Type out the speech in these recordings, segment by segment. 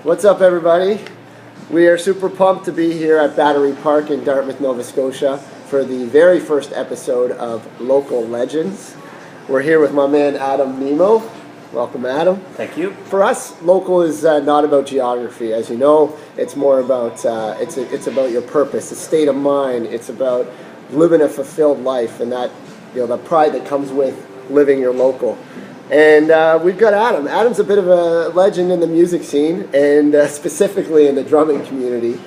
What's up, everybody? We are super pumped to be here at Battery Park in Dartmouth, Nova Scotia for the very first episode of LoKoL Legends. We're here with my man Adam Nemo. Welcome, Adam. Thank you. For us, LoKoL is not about geography. As you know, it's more about it's about your purpose, a state of mind. It's about living a fulfilled life, and that the pride that comes with living your local. And we've got Adam. Adam's a bit of a legend in the music scene, and specifically in the drumming community.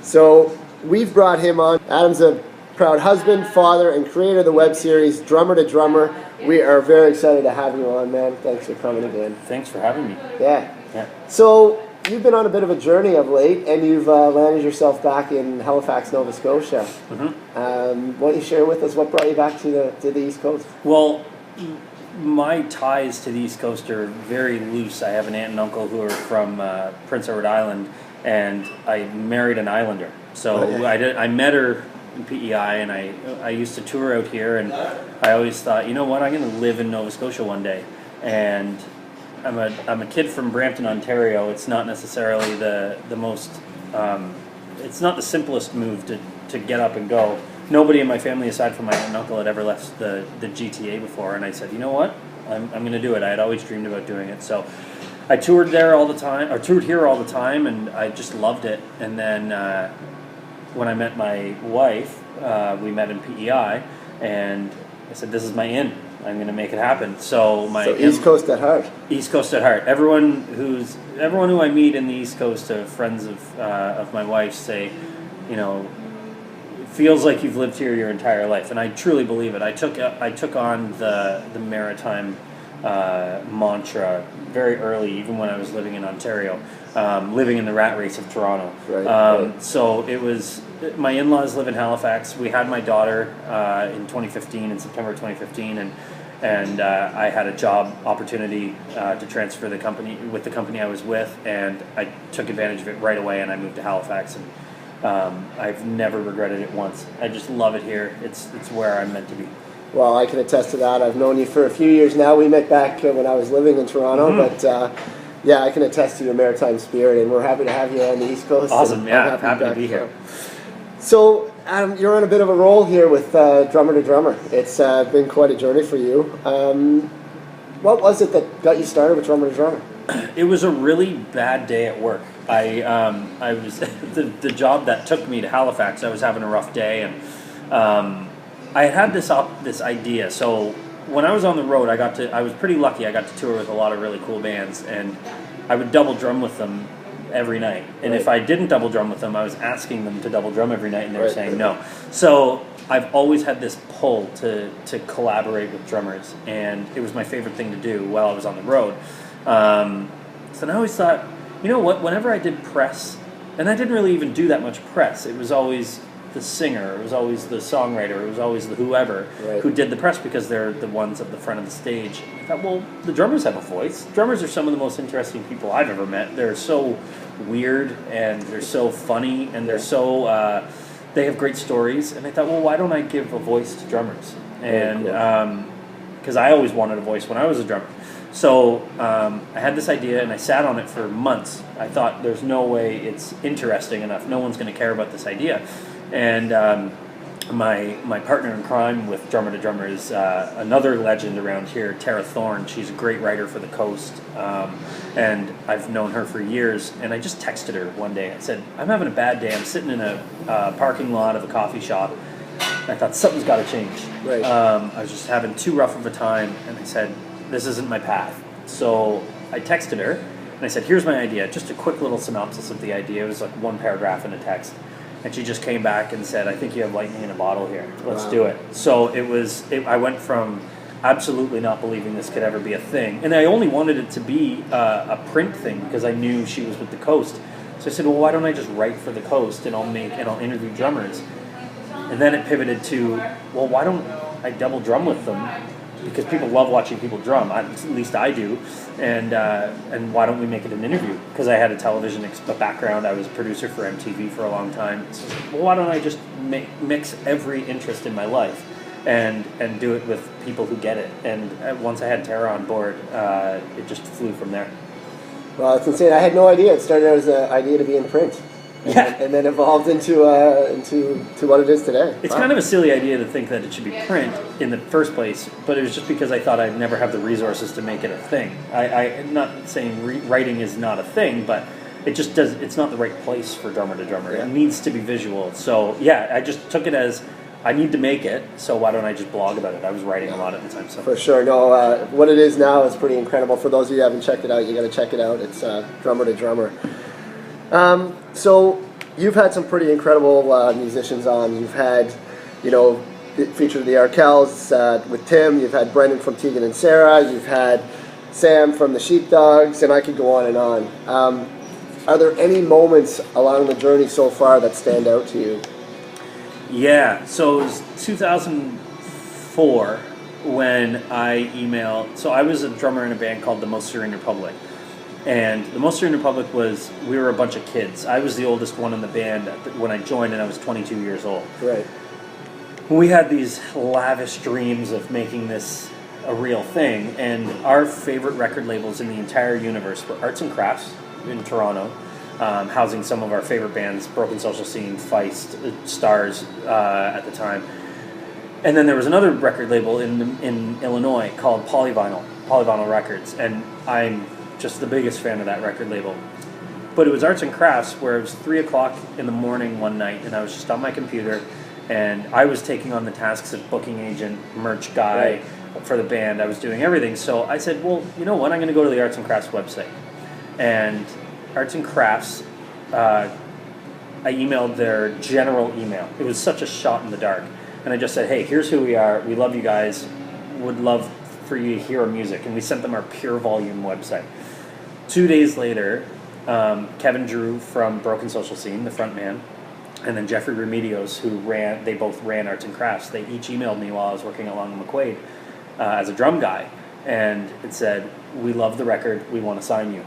So we've brought him on. Adam's a proud husband, father, and creator of the web series Drummer to Drummer. We are very excited to have you on, man. Thanks for coming again. Thanks for having me. Yeah. So you've been on a bit of a journey of late, and you've landed yourself back in Halifax, Nova Scotia. Mm-hmm. Why don't you share with us what brought you back to the East Coast? Well, my ties to the East Coast are very loose. I have an aunt and uncle who are from Prince Edward Island, and I married an Islander. So I met her in PEI, and I used to tour out here, and I always thought, you know what, I'm going to live in Nova Scotia one day. And I'm a kid from Brampton, Ontario. It's not necessarily the most, it's not the simplest move to get up and go. Nobody in my family, aside from my aunt and uncle, had ever left the GTA before, and I said, you know what, I'm going to do it. I had always dreamed about doing it. So I toured there all the time, or toured here all the time, and I just loved it. And then when I met my wife, we met in PEI, and I said, this is my in. I'm going to make it happen. So East Coast at heart. East Coast at heart. Everyone who I meet in the East Coast, friends of my wife's, say, you know, it feels like you've lived here your entire life, and I truly believe it. I took on the maritime mantra very early, even when I was living in Ontario, living in the rat race of Toronto. Right. So it was, my in-laws live in Halifax. We had my daughter in 2015, in September 2015, and I had a job opportunity to transfer the company I was with, and I took advantage of it right away, and I moved to Halifax, and I've never regretted it once. I just love it here. It's where I'm meant to be. Well, I can attest to that. I've known you for a few years now. We met back when I was living in Toronto, but yeah, I can attest to your maritime spirit, and we're happy to have you on the East Coast. Awesome, yeah, happy to be here. So, Adam, you're on a bit of a roll here with Drummer to Drummer. It's been quite a journey for you. What was it that got you started with Drummer to Drummer? It was a really bad day at work. I was the job that took me to Halifax. I was having a rough day, and I had this idea. So when I was on the road, I was pretty lucky. I got to tour with a lot of really cool bands, and I would double drum with them every night. And if I didn't double drum with them, I was asking them to double drum every night, and they were saying no. So I've always had this pull to collaborate with drummers, and it was my favorite thing to do while I was on the road. So I always thought, you know what, whenever I did press, and I didn't really even do that much press, it was always the singer, it was always the songwriter, it was always the whoever who did the press, because they're the ones at the front of the stage. I thought, well, the drummers have a voice. Drummers are some of the most interesting people I've ever met. They're so weird, and they're so funny, and they're so, they have great stories. And I thought, well, why don't I give a voice to drummers? And because I always wanted a voice when I was a drummer. So I had this idea, and I sat on it for months. I thought, there's no way it's interesting enough. No one's going to care about this idea. And my partner in crime with Drummer to Drummer is another legend around here, Tara Thorne. She's a great writer for The Coast, and I've known her for years. And I just texted her one day. I said, I'm having a bad day. I'm sitting in a parking lot of a coffee shop. I thought, something's got to change. I was just having too rough of a time, and I said, this isn't my path. So I texted her, and I said, here's my idea. Just a quick little synopsis of the idea. It was like one paragraph in a text. And she just came back and said, I think you have lightning in a bottle here. Let's do it. So I went from absolutely not believing this could ever be a thing. And I only wanted it to be a print thing, because I knew she was with The Coast. So I said, well, why don't I just write for The Coast, and I'll interview drummers. And then it pivoted to, well, why don't I double drum with them? Because people love watching people drum. At least I do. And why don't we make it an interview? Because I had a television background. I was a producer for MTV for a long time. So, well, why don't I just mix every interest in my life and do it with people who get it? And once I had Tara on board, it just flew from there. Well, it's insane. I had no idea. It started out as an idea to be in print. Yeah. And then evolved into what it is today. It's Wow. kind of a silly idea to think that it should be print in the first place, but it was just because I thought I'd never have the resources to make it a thing. I'm not saying writing is not a thing, but it just does. It's not the right place for drummer to drummer. Yeah. It needs to be visual. So yeah, I just took it as I need to make it. So why don't I just blog about it? I was writing a lot at the time. So For sure. No, what it is now is pretty incredible. For those of you who haven't checked it out, you got to check it out. It's Drummer to Drummer. So you've had some pretty incredible musicians on. You've had, featured the Arkells with Tim. You've had Brendan from Tegan and Sarah. You've had Sam from the Sheepdogs, and I could go on and on. Are there any moments along the journey so far that stand out to you? yeah, so it was 2004 when I emailed. So I was a drummer in a band called the Most Serene Republic. And the Most Serene Republic we were a bunch of kids. I was the oldest one in the band when I joined, and I was 22 years old. Right. We had these lavish dreams of making this a real thing, and our favorite record labels in the entire universe were Arts and Crafts in Toronto, housing some of our favorite bands, Broken Social Scene, Feist, Stars at the time. And then there was another record label in Illinois called Polyvinyl Records, and I'm just the biggest fan of that record label. But it was Arts and Crafts where it was 3 o'clock in the morning one night, and I was just on my computer, and I was taking on the tasks of booking agent, merch guy for the band. I was doing everything. So I said, well, you know what? I'm going to go to the Arts and Crafts website. And Arts and Crafts, I emailed their general email. It was such a shot in the dark. And I just said, hey, here's who we are. We love you guys. Would love for you to hear our music. And we sent them our Pure Volume website. 2 days later, Kevin Drew from Broken Social Scene, the front man, and then Jeffrey Remedios, they both ran Arts and Crafts. They each emailed me while I was working at Long and McQuaid as a drum guy. And it said, we love the record. We want to sign you.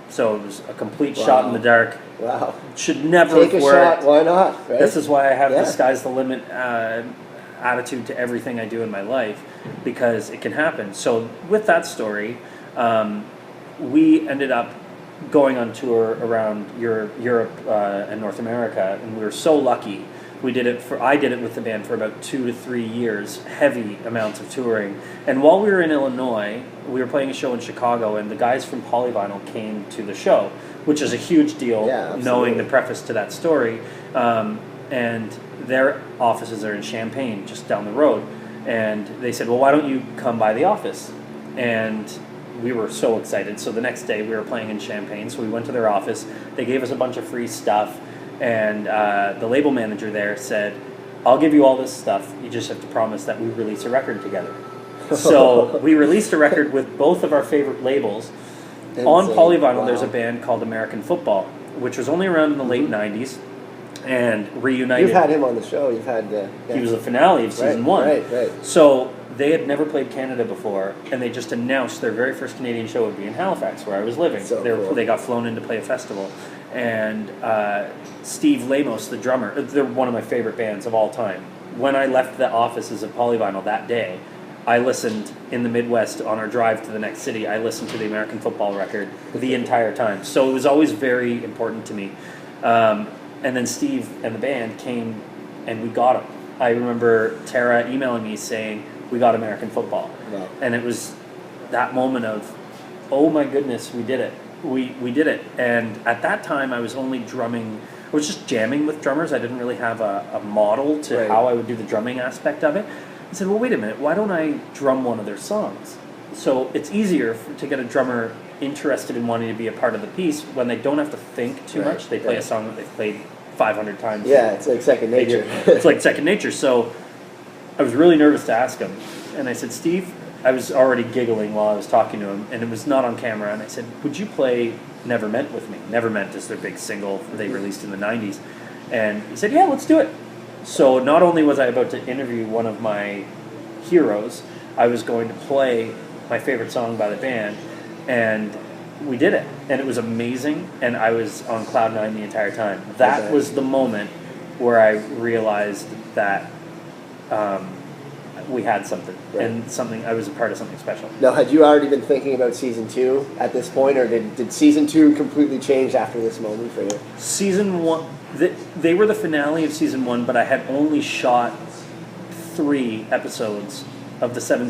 So it was a complete shot in the dark. Wow. Should never Take a have worked. shot. Why not? Right? This is why I have the sky's the limit attitude to everything I do in my life, because it can happen. So with that story, we ended up going on tour around Europe and North America, and we were so lucky. I did it with the band for about 2 to 3 years, heavy amounts of touring. And while we were in Illinois, we were playing a show in Chicago, and the guys from Polyvinyl came to the show, which is a huge deal, knowing the preface to that story. And their offices are in Champaign, just down the road. And they said, well, why don't you come by the office? And we were so excited. So the next day we were playing in Champaign, so we went to their office. They gave us a bunch of free stuff. And the label manager there said, I'll give you all this stuff. You just have to promise that we release a record together. So we released a record with both of our favorite labels. On Polyvinyl, there's a band called American Football, which was only around in the late 90s and reunited. You've had him on the show. You've had... He was the finale of season 1. Right. So they had never played Canada before, and they just announced their very first Canadian show would be in Halifax, where I was living. So cool. They got flown in to play a festival. And Steve Lamos, the drummer, they're one of my favorite bands of all time. When I left the offices of Polyvinyl that day, I listened in the Midwest on our drive to the next city. I listened to the American Football record the entire time. So it was always very important to me. And then Steve and the band came, and we got them. I remember Tara emailing me saying, we got American Football. Wow. And it was that moment of, oh my goodness, we did it. We did it. And at that time, I was only drumming. I was just jamming with drummers. I didn't really have a model to how I would do the drumming aspect of it. I said, well, wait a minute. Why don't I drum one of their songs? So it's easier to get a drummer interested in wanting to be a part of the piece when they don't have to think too much. They play a song that they've played 500 times. Yeah, it's like second nature. It's like second nature. So I was really nervous to ask him. And I said, Steve, I was already giggling while I was talking to him, and it was not on camera. And I said, would you play Never Meant with me? Never Meant is their big single they released in the 90s. And he said, yeah, let's do it. So not only was I about to interview one of my heroes, I was going to play my favorite song by the band, and we did it. And it was amazing, and I was on cloud nine the entire time. That was the moment where I realized that we had something, Right. and something I was a part of something special. Now, had you already been thinking about season 2 at this point, or did season 2 completely change after this moment for you? Season 1, they were the finale of season 1, but I had only shot 3 episodes of the 7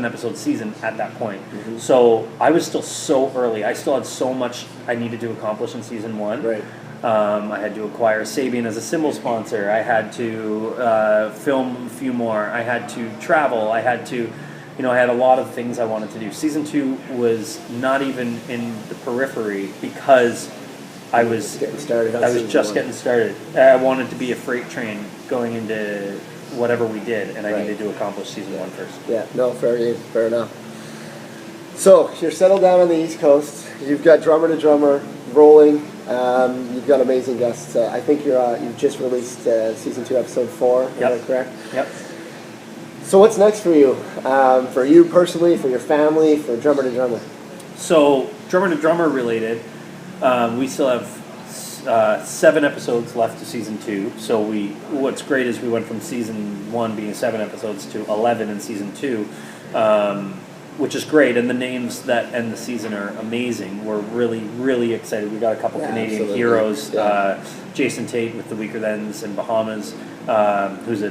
episode season at that point. Mm-hmm. So I was still so early. I still had so much I needed to accomplish in season 1. Right. I had to acquire Sabian as a symbol sponsor. I had to film a few more. I had to travel. I had to, I had a lot of things I wanted to do. Season 2 was not even in the periphery because I was getting started. I was just getting started. I wanted to be a freight train going into whatever we did, and I Right. needed to accomplish season 1 first. Yeah, no, fair enough. So you're settled down on the East Coast. You've got Drummer to Drummer rolling. You've got amazing guests. I think you've just released season 2, episode 4. Is Yep. that correct? Yep. So what's next for you? For you personally, for your family, for Drummer to Drummer? So, Drummer to Drummer related, we still have 7 episodes left to season 2. So what's great is we went from season 1 being 7 episodes to 11 in season 2, which is great. And the names that end the season are amazing. We're really, really excited. We got a couple Canadian absolutely. heroes. Yeah. Jason Tate with the Weaker Thans in Bahamas, who's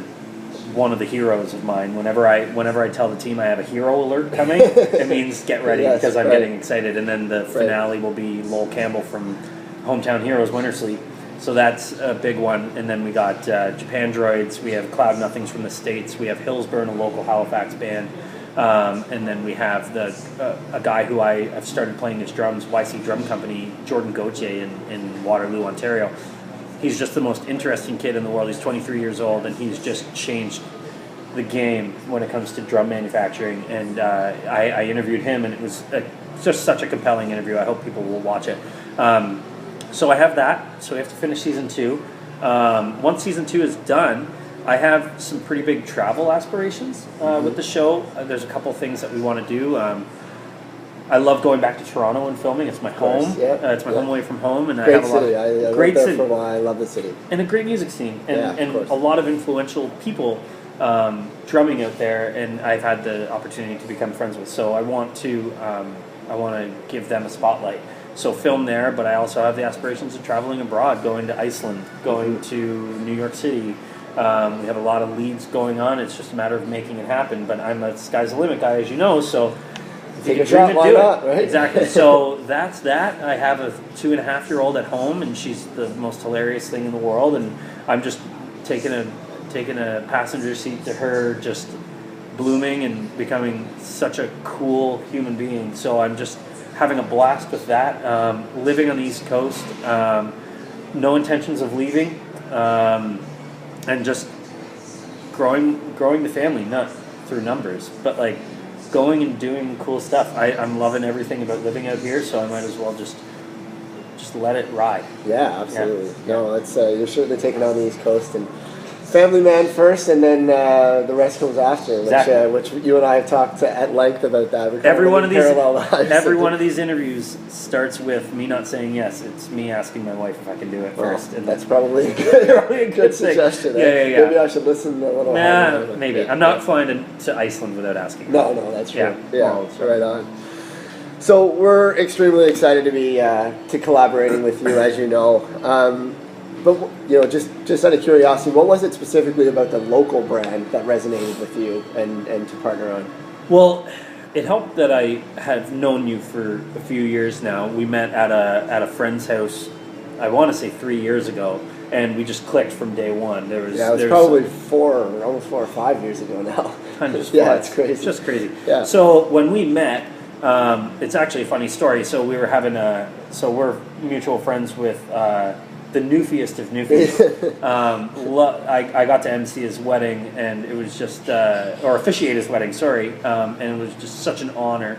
one of the heroes of mine. Whenever I tell the team I have a hero alert coming, it means get ready Yes, because I'm right. getting excited. And then the finale will be Lowell Campbell from Hometown Heroes Winter Sleep. So that's a big one. And then we got Japan Droids. We have Cloud Nothings from the States. We have Hillsburn, a local Halifax band. And then we have a guy who I have started playing his drums, YC Drum Company, Jordan Gauthier in Waterloo, Ontario. He's just the most interesting kid in the world. He's 23 years old, and he's just changed the game when it comes to drum manufacturing. And I interviewed him, and it was just such a compelling interview. I hope people will watch it. So I have that. So we have to finish season 2. Once season 2 is done, I have some pretty big travel aspirations with the show. There's a couple things that we want to do. I love going back to Toronto and filming. It's my home. Yeah. It's my home away from home, and Great I have a lot city. of I great lived there city for a while. I love the city. and a great music scene, and, Yeah, of and course. a lot of influential people drumming out there. And I've had the opportunity to become friends with. So I want to give them a spotlight. So film there, but I also have the aspirations of traveling abroad, going to Iceland, going to New York City. We have a lot of leads going on. It's just a matter of making it happen. But I'm a sky's the limit guy, as you know. So if Take you a can dream shot, it, why do not, it. right? Exactly. So that's that. I have a 2.5-year-old at home, and she's the most hilarious thing in the world. And I'm just taking a passenger seat to her, just blooming and becoming such a cool human being. So I'm just having a blast with that. Living on the East Coast, no intentions of leaving, and just growing the family, not through numbers, but like going and doing cool stuff. I'm loving everything about living out here, so I might as well just let it ride. Yeah, absolutely. Yeah. No, it's you're certainly taking on the East Coast, and family man first, and then the rest comes after. Exactly. Which you and I have talked at length about that. We're kind Every of one of these, parallel lives. every one of these interviews starts with me not saying yes. It's me asking my wife if I can do it Well, first, and that's probably a good, Probably a good thing. suggestion. Yeah. Maybe I should listen a little harder. maybe. Yeah. I'm not flying to Iceland without asking. No, that's true. Yeah. Yeah, Well, right on. So we're extremely excited to be to collaborating with you, as you know. But just out of curiosity, what was it specifically about the LoKoL brand that resonated with you and to partner on? Well, it helped that I have known you for a few years now. We met at a friend's house, I want to say 3 years ago, and we just clicked from day one. It was probably almost 4 or 5 years ago now. Time just Yeah, flies. it's crazy. It's just crazy. Yeah. So when we met, it's actually a funny story. So we were we're mutual friends with the newfiest of newfies. I got to MC his wedding, and it was just, or officiate his wedding, sorry, and it was just such an honor.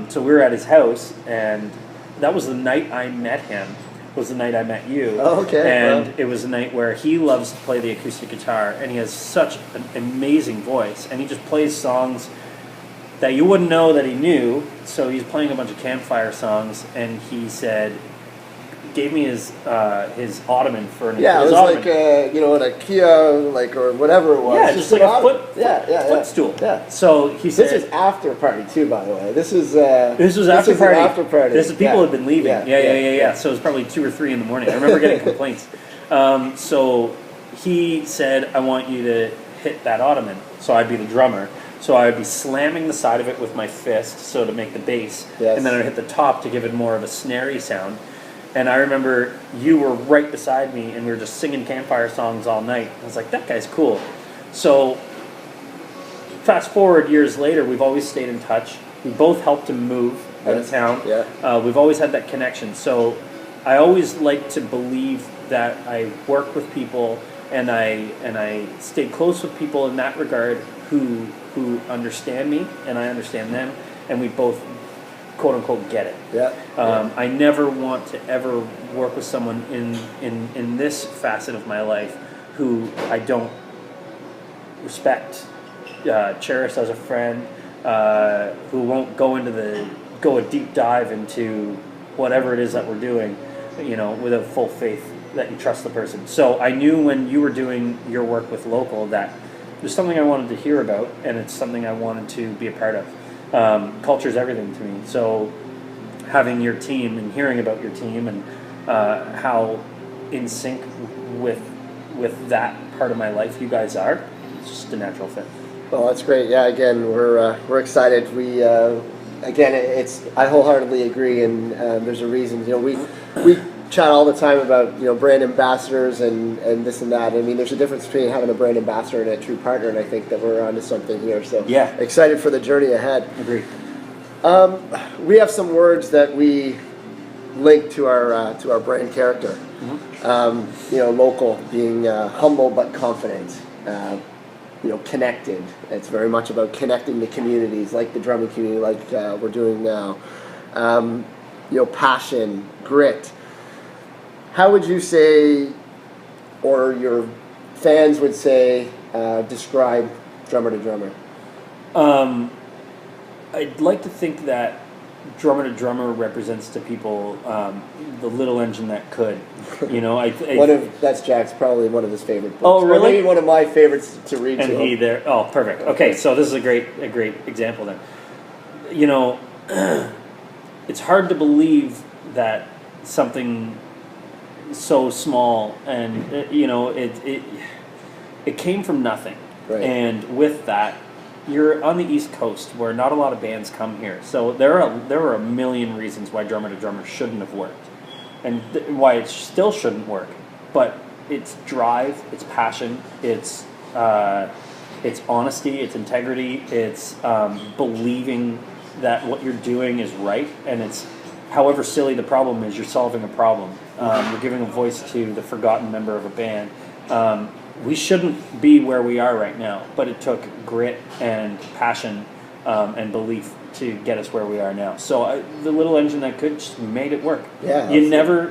So we were at his house, and that was the night I met him. Was the night I met you. Oh, okay. And it was a night where he loves to play the acoustic guitar, and he has such an amazing voice, and he just plays songs that you wouldn't know that he knew. So he's playing a bunch of campfire songs, and he said, gave me his ottoman for an Yeah, it his was ottoman. like an IKEA, like, or whatever it was. Yeah, just like a footstool. Yeah. So he said, This is after party too, by the way. This was after party. After party. This is people had been leaving. Yeah. Yeah. So it was probably 2 or 3 in the morning. I remember getting complaints. So he said, I want you to hit that ottoman. So I'd be the drummer. So I would be slamming the side of it with my fist, so to make the bass, and then I'd hit the top to give it more of a snarey sound. And I remember you were right beside me, and we were just singing campfire songs all night. I was like, that guy's cool. So fast forward years later, we've always stayed in touch. We both helped him move out of town. Yeah. We've always had that connection. So I always like to believe that I work with people, and I stay close with people in that regard who understand me and I understand them, and we both quote unquote get it. I never want to ever work with someone in this facet of my life who I don't respect, cherish as a friend, who won't go a deep dive into whatever it is that we're doing, with a full faith that you trust the person. So I knew when you were doing your work with LoKoL that there's something I wanted to hear about, and it's something I wanted to be a part of. Culture is everything to me. So having your team and hearing about your team and how in sync with that part of my life you guys are, it's just a natural fit. Well, that's great. Yeah, again, we're excited. We again, I wholeheartedly agree, and there's a reason. We chat all the time about brand ambassadors and this and that. I mean, there's a difference between having a brand ambassador and a true partner, and I think that we're onto something here. So excited for the journey ahead. Agreed. We have some words that we link to our brand character. LoKoL being humble but confident. Connected. It's very much about connecting the communities, like the drumming community, like we're doing now. Passion, grit. How would you say, or your fans would say, describe Drummer to Drummer? I'd like to think that Drummer to Drummer represents to people the little engine that could. That's Jack's probably one of his favorite books. Oh, really? Or maybe one of my favorites to read. And he there. Oh, perfect. Okay, so this is a great example then. It's hard to believe that something so small and it came from nothing. Right. And with that, you're on the East Coast where not a lot of bands come here. So there are a million reasons why Drummer to Drummer shouldn't have worked, and why it still shouldn't work. But it's drive, it's passion, it's honesty, it's integrity, it's believing that what you're doing is right, and it's however silly the problem is, you're solving a problem. You're giving a voice to the forgotten member of a band. We shouldn't be where we are right now, but it took grit and passion and belief to get us where we are now. So the little engine that could just made it work. Yeah, you never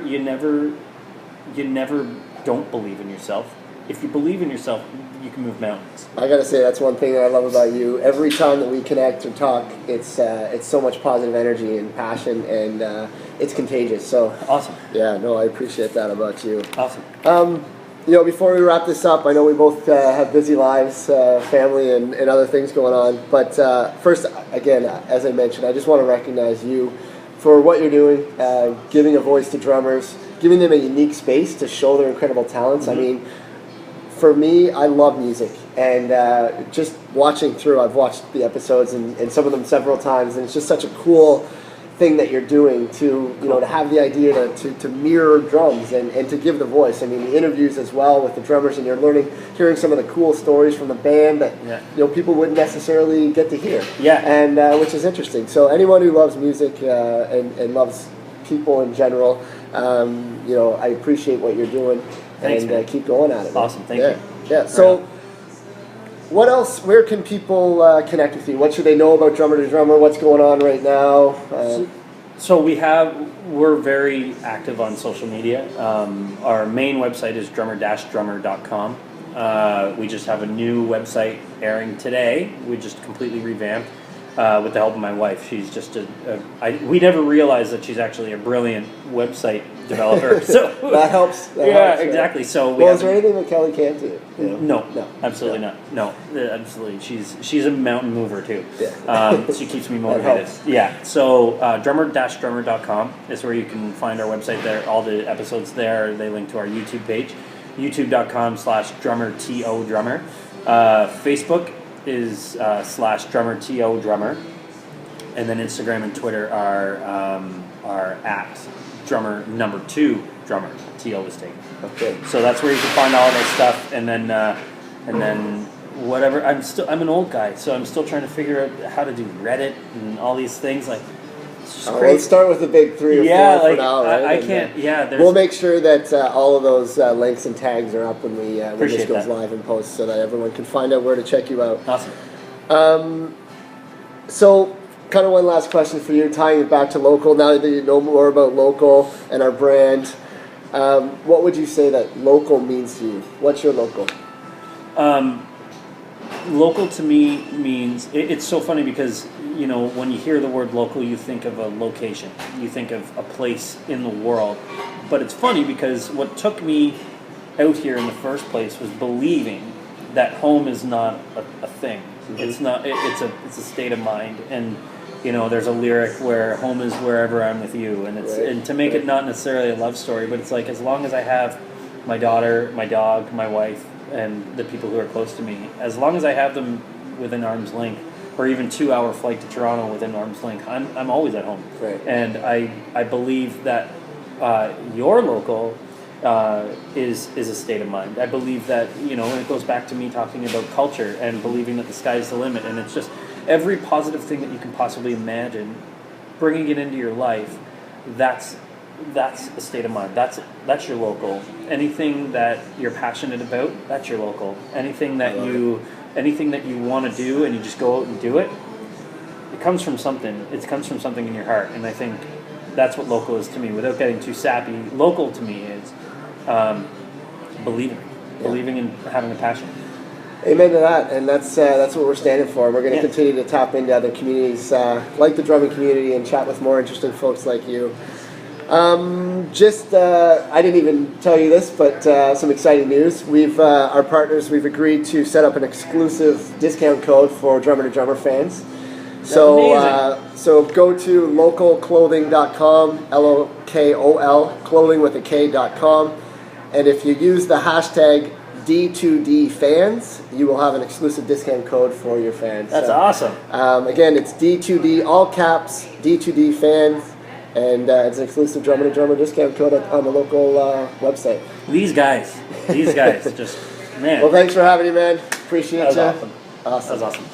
don't believe in yourself. If you believe in yourself, you can move mountains. I gotta say, that's one thing that I love about you. Every time that we connect or talk, it's so much positive energy and passion, and it's contagious. So awesome. Yeah, no, I appreciate that about you. Awesome. Before we wrap this up, I know we both have busy lives, family, and other things going on. But first, again, as I mentioned, I just want to recognize you for what you're doing, giving a voice to drummers, giving them a unique space to show their incredible talents. I mean, for me, I love music, and just watching through, I've watched the episodes and some of them several times, and it's just such a cool thing that you're doing to to have the idea to mirror drums and to give the voice. I mean, the interviews as well with the drummers, and you're hearing some of the cool stories from the band that people wouldn't necessarily get to hear. And which is interesting. So anyone who loves music and loves people in general, I appreciate what you're doing. Thanks, and man. Keep going at it. Awesome, thank you. Yeah. So, what else? Where can people connect with you? What should they know about Drummer to Drummer? What's going on right now? So we're very active on social media. Our main website is drummer-drummer.com. We just have a new website airing today. We just completely revamped with the help of my wife. She's just we never realized that she's actually a brilliant website developer. So that helps. That yeah, helps, exactly. So well, is there anything that Kelly can't do? You know? No, absolutely not. No, absolutely. She's a mountain mover too. Yeah. She keeps me motivated. Yeah. So drummer-drummer.com is where you can find our website there. All the episodes there. They link to our YouTube page, youtube.com/drummer. Facebook is /drummer. And then Instagram and Twitter are at drummer2 drummer. TO is taken. Okay. So that's where you can find all of that stuff, and then whatever. I'm an old guy, so I'm still trying to figure out how to do Reddit and all these things. Like, it's just crazy. Let's start with the big 3 or 4 for now, right? I can't. We'll make sure that all of those links and tags are up when when this goes that. live and post, so that everyone can find out where to check you out. Awesome. So, kind of one last question for you, tying it back to LoKoL. Now that you know more about LoKoL and our brand, what would you say that LoKoL means to you? What's your LoKoL? LoKoL to me means it's so funny because when you hear the word local, you think of a location, you think of a place in the world. But it's funny because what took me out here in the first place was believing that home is not a thing. Mm-hmm. It's not. It's a state of mind. And there's a lyric where home is wherever I'm with you, and and to make it not necessarily a love story, but it's like as long as I have my daughter, my dog, my wife, and the people who are close to me, as long as I have them within arm's length, or even 2-hour flight to Toronto within arm's length, I'm always at home. Right. And I believe that your LoKoL is a state of mind. I believe that and it goes back to me talking about culture and believing that the sky's the limit, and it's just every positive thing that you can possibly imagine, bringing it into your life. That's a state of mind. That's your LoKoL. Anything that you're passionate about, that's your LoKoL. Anything that you want to do and you just go out and do it, it comes from something. It comes from something in your heart, and I think that's what LoKoL is to me. Without getting too sappy, LoKoL to me is believing and having a passion. Amen to that, and that's what we're standing for. We're going to continue to tap into other communities like the drumming community and chat with more interesting folks like you. I didn't even tell you this, but some exciting news. Our partners, we've agreed to set up an exclusive discount code for Drummer to Drummer fans. So go to LoKoLclothing.com, LoKoL, clothing with a K.com, and if you use the hashtag D2D fans, you will have an exclusive discount code for your fans. That's awesome. Again, it's D2D, all caps, D2D fans, and it's an exclusive Drummer to Drummer discount code on the LoKoL website. These guys, just, man. Well, thanks for having me, man. Appreciate you. That was awesome. Awesome. That was awesome.